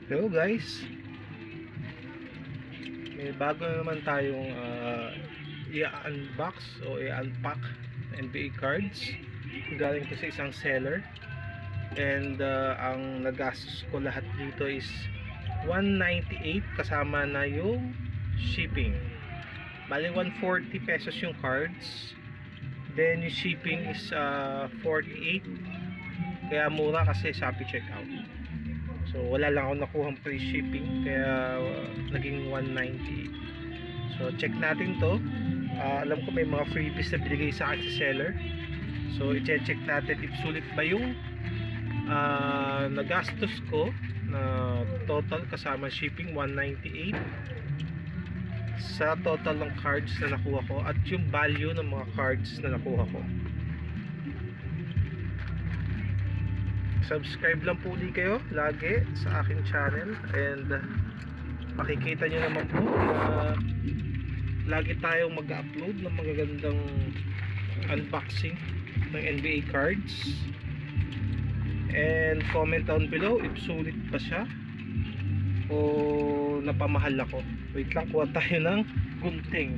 Hello guys, may bago na naman tayong i-unbox o i-unpack na NBA cards. Galing to sa isang seller, and ang nagastos ko lahat dito is 198 kasama na yung shipping. Bali 140 pesos yung cards, then yung shipping is 48, kaya mura kasi Shopee checkout. So wala lang ako nakuhang free shipping, kaya naging 198. So check natin to. Alam ko may mga freebies na binigay sa akin sa seller. So i-check natin if sulit ba yung nagastos ko na total kasama shipping, 198, sa total ng cards na nakuha ko at yung value ng mga cards na nakuha ko. Subscribe lang po ulit kayo lagi sa aking channel, and makikita nyo naman po na lagi tayong mag-upload ng magagandang unboxing ng NBA cards. And comment down below if sulit ba siya o napamahal ako. Wait lang, kuha tayo ng gunting.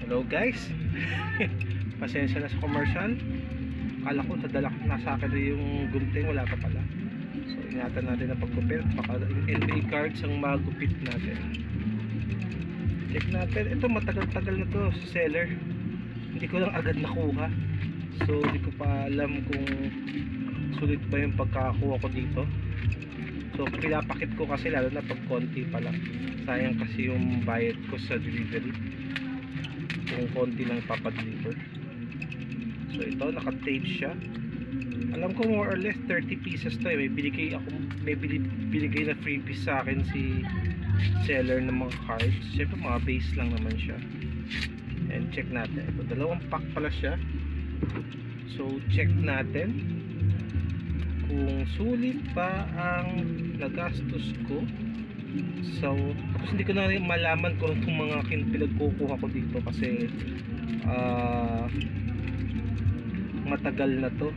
Hello guys. Pasensya na sa commercial. Akala ko nasa akin na yung gunting, wala pa pala. So ingatan natin ang paggupit. Baka NBA cards ang magupit natin. Check natin. Ito matagal-tagal na to sa seller. Hindi ko lang agad nakuha. So hindi ko pa alam kung sulit ba yung pagkakakuha ko dito. So pinapakit ko kasi lalo na pag konti pa lang. Sayang kasi yung bayad ko sa delivery kung konti lang papadeliver. So ito, naka-tape siya. Alam ko more or less 30 pieces to eh. May binigay na freebies sa akin si seller ng mga cards. Siyempre mga base lang naman siya. And check natin. Ito, dalawang pack pala siya. So check natin kung sulit pa ang nagastos ko. So tapos hindi ko na malaman kung itong mga pinagkukuha ko dito kasi matagal na to.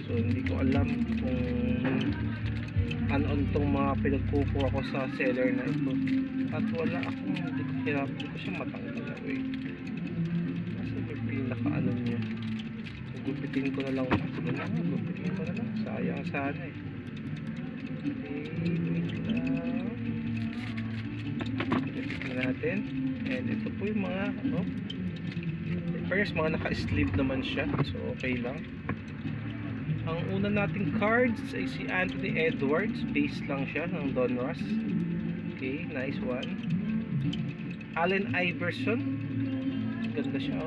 So hindi ko alam kung ano itong mga pinagkukuha ko sa seller na ito. At wala akong, hindi ko siya matanggal. Wait, kasi may pinaka ano niya. Gupitin ko na lang. Sige na, gupitin ko na lang. Sayang sana eh. Okay, wait lang. Gupitin natin. And ito po yung mga first, mga naka-sleeve naman siya. So okay lang. Ang una nating cards ay si Anthony Edwards. Base lang siya ng Donruss. Okay, nice one. Allen Iverson. Ganda siya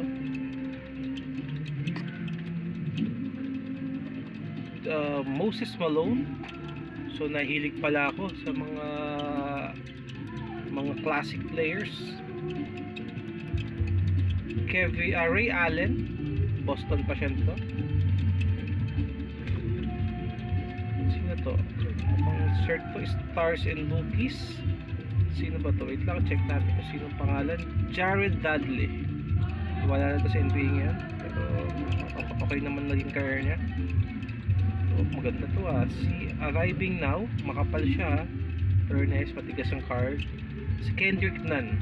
Moses Malone. So nahilig pala ako sa mga classic players. Ray Allen, Boston pa siya to. Sino to? Ang shirt to, Stars and Rookies. Sino ba to? Wait lang, check natin kung sino pangalan. Jared Dudley. Wala na to sa NBA ngayon, pero okay naman naging career niya. So, maganda to Si Arriving Now, makapal siya. Pero nice, matigas ang card. Si Kendrick Nunn.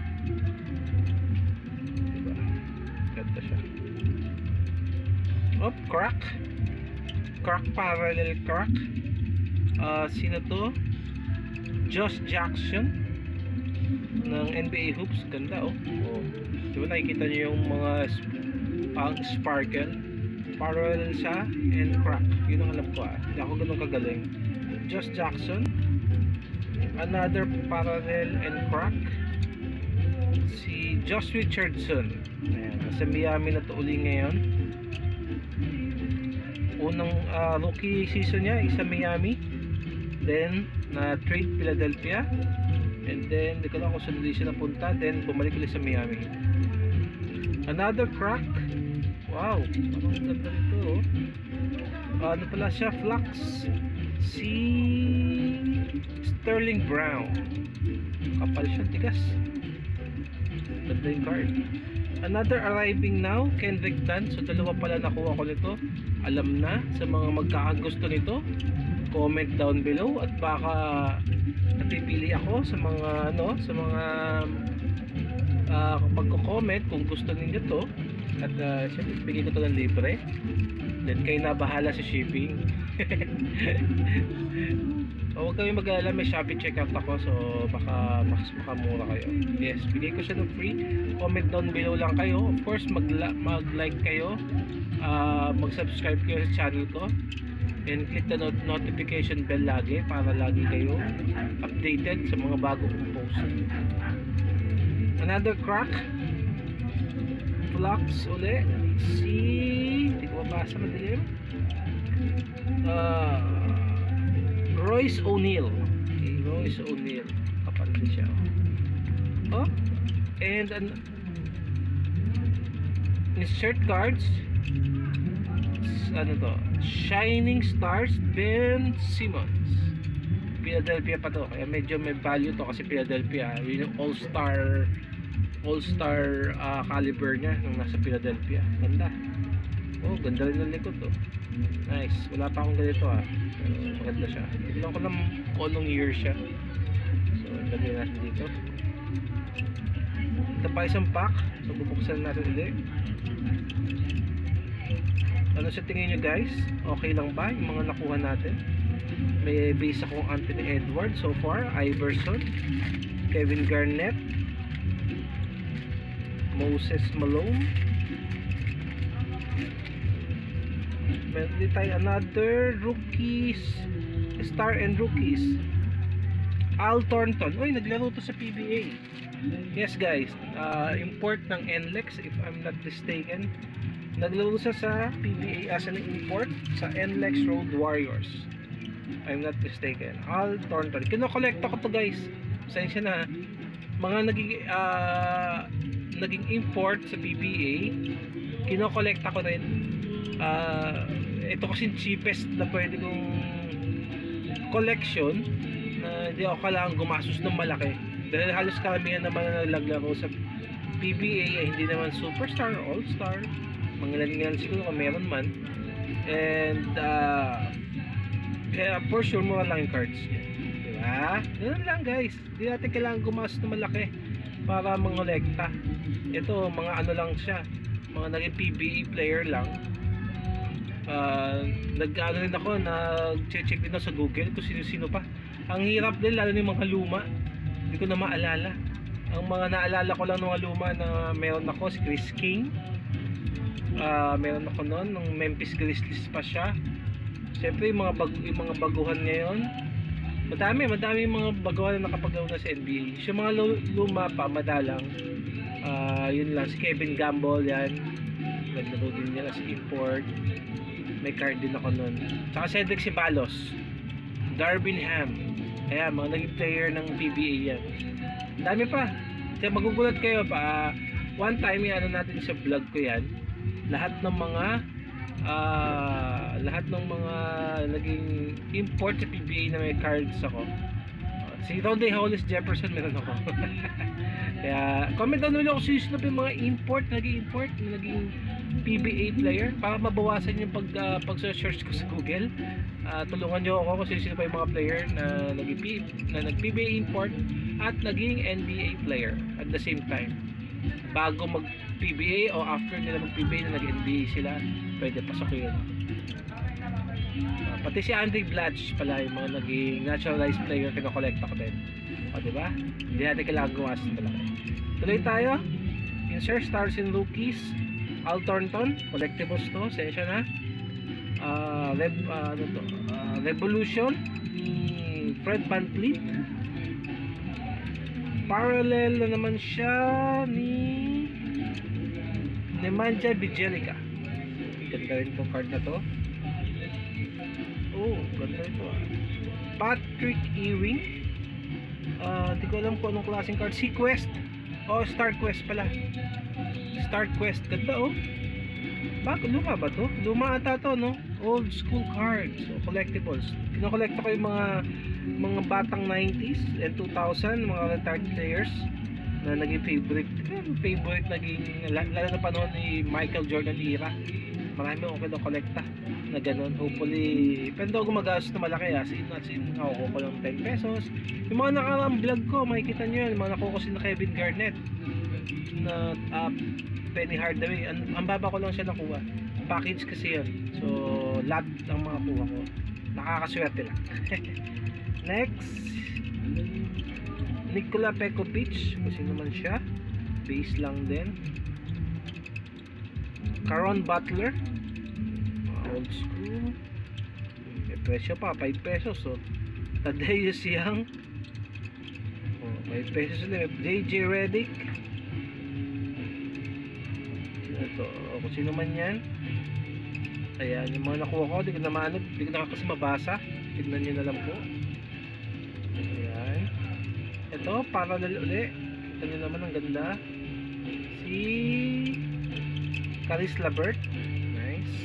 Ganda siya. Crack parallel crack. Sino to? Josh Jackson ng NBA Hoops. Ganda diba nakikita niyo yung mga sparkle, parallel siya and crack. Yun ang alam ko hindi ako ganun kagaling. Josh Jackson, another parallel and crack. Si Josh Richardson. Ayan, nasa Miami na to uli ngayon. Unang rookie season niya isa Miami, then na trade Philadelphia, and then di ko lang kung saan siya napunta, then bumalik ulit sa Miami. Another crack. Wow, parang ganda nito Ano pala siya? Flux. Si Sterling Brown. Kapal siya, tigas. Ganda yung card. Another arriving now, Kendrick Dunn. So dalawa pala nakuha ko nito. Alam na sa mga magkakagusto nito, comment down below at baka napipili ako sa mga magko-comment kung gusto niyo to. At syempre bigay ko to ng libre. Then kayo na bahala sa shipping. So, huwag kayong mag-alala, may Shopee checkout ako, so baka mas makamura kayo. Yes, bigay ko siya ng free. Comment down below lang kayo. Of course, mag-like kayo, mag-subscribe kayo sa channel ko, and click the notification bell lagi para lagi kayo updated sa mga bago kong post. Another crack. Flux uli. Hindi ko mabasa madilim. Royce O'Neal. Okay, Royce O'Neal. Kapal din siya. Oh, and insert cards. Ano to? Shining Stars, Ben Simmons. Philadelphia pa to. Kaya medyo may value to kasi Philadelphia. Yun yung all-star caliber niya nung nasa Philadelphia. Ganda. Oh, ganda rin ng likod to. Nice. Wala pa akong ganito pero maganda siya. Tignan ko lang kung anong year siya. So, lagay natin dito. Ito pa isang pack. So, bubuksan natin ulit. Ano sa tingin nyo guys? Okay lang ba yung mga nakuha natin? May base akong Anthony Edwards so far. Iverson. Kevin Garnett. Moses Malone. Meron din tayo another rookies, star and rookies. Al Thornton. Uy, naglaro to sa PBA. Yes guys, import ng NLEX if I'm not mistaken. Naglaro siya sa PBA as an import sa NLEX Road Warriors. I'm not mistaken. Al Thornton. Kino-collect ako to guys. Pasensya na. Mga naging import sa PBA, kino-collect ako rin. Ito kasi cheapest na pwede kong collection na hindi ako kailangan gumastos ng malaki dahil halos karamihan naman na naglaro sa PBA ay hindi naman superstar or all-star, mga lang siguro kung meron man, and kaya for sure mura lang yung cards, diba? Ganun lang guys, hindi natin kailangan gumastos ng malaki para mangolekta. Ito mga ano lang siya, mga naging PBA player lang. Nag-ano rin ako, nag-check din ako sa Google kung sino-sino pa. Ang hirap din, lalo na yung mga luma, hindi ko na maalala. Ang mga naalala ko lang ng mga luma na meron ako, si Chris King, meron ako noon nung Memphis Grizzlies pa siya. Siyempre yung mga baguhan ngayon, madami yung mga baguhan na nakapagawa na sa NBA. Yung mga luma pa, madalang, yun lang, si Kevin Gamble, yan, naglaro din niya as import. May card din ako nun. Saka Cedric Ceballos, Darvin Ham. Ayan, mga naging player ng PBA yan. Dami pa. Kaya magugulat kayo pa. One time, ano natin sa vlog ko yan. Lahat ng mga naging import sa PBA na may cards ako. Si Rondae Hollis Jefferson meron ako. Kaya comment down below kung sino pa yung mga naging PBA player para mabawasan yung pag-search ko sa Google. Tulungan nyo ako kung sino pa yung mga player na nag-PBA import at naging NBA player at the same time. Bago mag-PBA o after nila mag-PBA na nag-NBA sila, pwede pasok yun. Pati si Andre Blatch pala yung mga naging naturalized player, kino-collect ako din. O diba? Hindi natin kailangan gawas nila. Tuloy tayo. Insert stars and rookies. Al Thornton, collectibles to, sensya na. Revolution ni Fred VanVleet. Parallel na naman siya ni Nemanja Bjelica. Ganda rin itong card na to. Oh, ganda ito. Patrick Ewing. Hindi ko alam kung anong klaseng card. Sea Quest. Oh, Star Quest pala. Star Quest. Ganda oh. Luma ba to? Luma ata to, no? Old school cards, so collectibles. Kinokolekta ko yung mga batang 90s and 2000, mga retired players na naging favorite naging, lalo na panahon ni Michael Jordan era. Marami akong kinokolekta na ganun. Hopefully, pero daw gumagastos na malaki, nakukuha ko lang 10 pesos. Yung mga nakaraang vlog ko, makikita nyo yan, yung mga nakuha ko sila Kevin Garnett na Penny Hardaway. Ang baba ko lang siya nakuha. Package kasi yun. So, lahat ng mga kuha ko. Nakakaswerte lang. Next, Nikola Pekovic. Kung sino man siya. Base lang din. Caron Butler. Old school. May presyo pa. 5 pesos. So, Thaddeus Young. 5 pesos ulit. JJ Redick. Ito, kung sino man yan. Ayan, yung mga nakuha ko, di ko na kasi mabasa. Tignan nyo na lang po. Ayan. Ito, parallel uli. Kita nyo naman, ang ganda. Si Caris LeVert. Nice.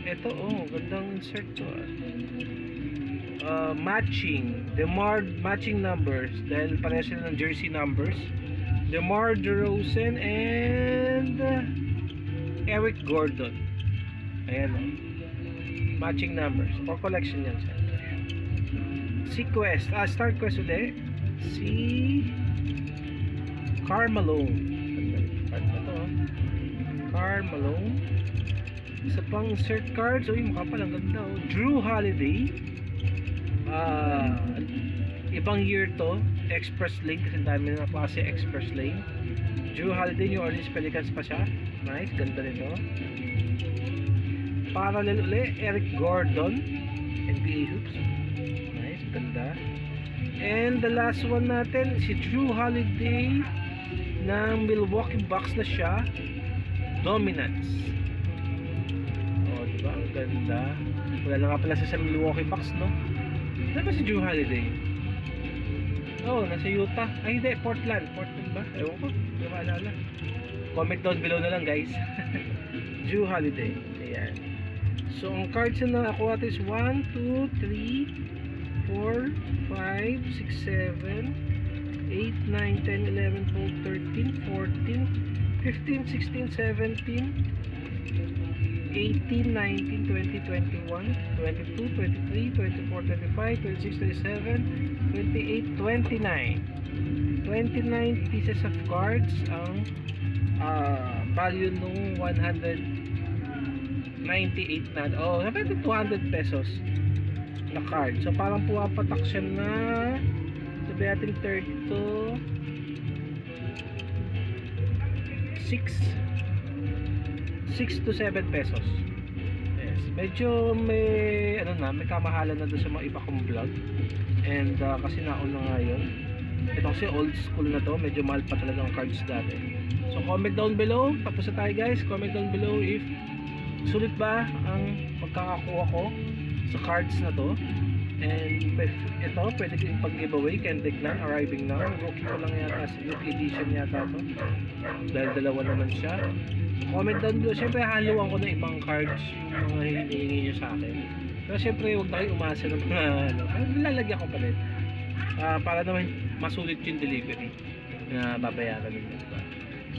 Ito, gandang insert to. Matching. Matching numbers. Dahil pareho sila ng jersey numbers. DeMar DeRozan and Eric Gordon. Ayan o. Matching numbers. For collection yan siya. Si Quest. Star Quest ulit. Si Carmelo. Carmelo. Isa pang insert cards. Uy, mukha pa lang ganda o. Drew Holiday. Ibang year to. Express Lane kasi dami na klase Express Lane. Drew Holiday, New Orleans Pelicans pa siya. Nice, ganda nito. Parallel uli, Eric Gordon, NBA Hoops. Nice, ganda. And the last one natin, si Drew Holiday ng Milwaukee Bucks na siya. Dominance. Diba? Ang ganda. Wala na nga pala sa Milwaukee Bucks, no? Ano ba si Drew Holiday? Nasa Utah. Ay, hindi. Portland ba? Ewan ko. Hindi ko maalala. Comment down below na lang, guys. Drew Holiday. Ayan. So, ang cards na nakuha natin is 1, 2, 3, 4, 5, 6, 7, 8, 9, 10, 11, 12, 13, 14, 15, 16, 17, 18, 19, 20, 21, 22, 23, 24, 25, 26, 27, 28, 29. 29 pieces of cards ang value nung 198 na. Sabi 200 pesos na card. So parang pumapatak siya na sabi natin 30 to 6 to 7 pesos. Yes. Medyo may may kamahalan na doon sa mga iba kong vlog. And kasi nauna nga yun. Ito kasi old school na to. Medyo mahal pa talaga ang cards dati. So comment down below. Tapos na tayo, guys. Comment down below if sulit ba ang pagkakakuha ko sa cards na to. And ito, pwede ko yung pag-giveaway. Kendrick na, arriving na. Rookie ko lang yata. Rookie edition yata to. Dahil dalawa naman siya. Comment down below. Siyempre, haluan ko na ibang cards yung mga hinihingi nyo sa akin. Pero siyempre, huwag na kayo umasa ng mga lalagyan ko pa rin. Para naman masulit yung delivery na babayaran nyo. Diba?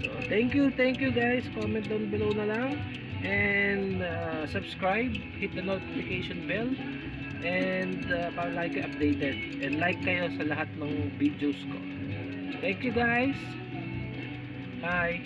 So, thank you guys. Comment down below na lang. And subscribe. Hit the notification bell. And para like kayo updated. And like kayo sa lahat ng videos ko. Thank you guys. Bye.